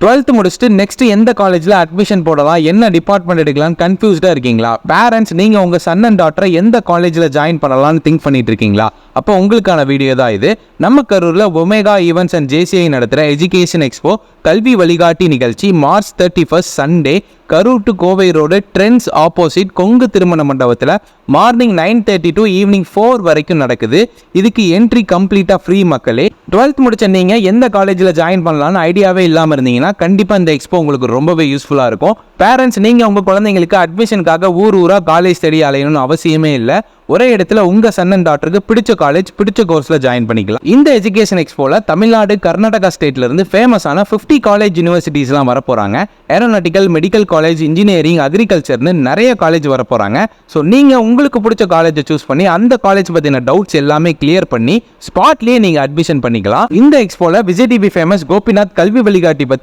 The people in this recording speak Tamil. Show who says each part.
Speaker 1: 12th முடிச்சுட்டு நெக்ஸ்ட் எந்த காலேஜ்ல அட்மிஷன் போடலாம், என்ன டிபார்ட்மெண்ட் எடுக்கலாம் கன்ஃபியூஸ்டா இருக்கீங்களா? பேரண்ட்ஸ் நீங்க உங்க சன் அண்ட் டாட்டரை எந்த காலேஜ்ல ஜாயின் பண்ணலாம்னு திங்க் பண்ணிட்டு இருக்கீங்களா? அப்போ உங்களுக்கான வீடியோ தான் இது. நம்ம கரூர்ல ஒமேகா ஈவென்ட்ஸ் அண்ட் JCI நடத்துற எஜுகேஷன் எக்ஸ்போ கல்வி வழிகாட்டி நிகழ்ச்சி March 31 Sunday Karur to Kovai road trends opposite Kongu திருமண மண்டபத்தில் மார்னிங் 9:30 டு ஈவினிங் 4 வரைக்கும் நடக்குது. இதுக்கு என்ட்ரி கம்ப்ளீட்டாக ஃப்ரீ மக்களே. 12th முடிச்ச நீங்கள் எந்த காலேஜில் ஜாயின் பண்ணலான்னு ஐடியாவே இல்லாமல் இருந்தீங்கன்னா கண்டிப்பாக இந்த எக்ஸ்போ உங்களுக்கு ரொம்பவே யூஸ்ஃபுல்லாக இருக்கும். பேரண்ட்ஸ் நீங்கள் உங்கள் குழந்தைங்களுக்கு அட்மிஷனுக்காக ஊராக காலேஜ் தேடி அலையணும்னு அவசியமே இல்லை. ஒரே இடத்துல உங்கள் சன் அண்ட் டாட்டருக்கு பிடிச்ச காலேஜ் பிடிச்ச கோர்ஸில் ஜாயின் பண்ணிக்கலாம். இந்த எஜுகேஷன் எக்ஸ்போவில் தமிழ்நாடு கர்நாடகா ஸ்டேட்லேருந்து ஃபேமஸான 50 college யூனிவர்சிட்டிஸ்லாம் வரப்போகிறாங்க. Aeronautical, medical college, engineering, அக்ரிகல்ச்சர்னு நிறைய காலேஜ் வரப்போகிறாங்க. ஸோ நீங்கள் உங்களுக்கு பிடிச்ச காலேஜை சூஸ் பண்ணி அந்த காலேஜ் பற்றின டவுட்ஸ் எல்லாமே கிளியர் பண்ணி ஸ்பாட்லேயே நீங்கள் அட்மிஷன் பண்ணிக்கலாம். இந்த எக்ஸ்போவில் விஜய் டிவி ஃபேமஸ் கோபிநாத் கல்வி வழிகாட்டி பற்றி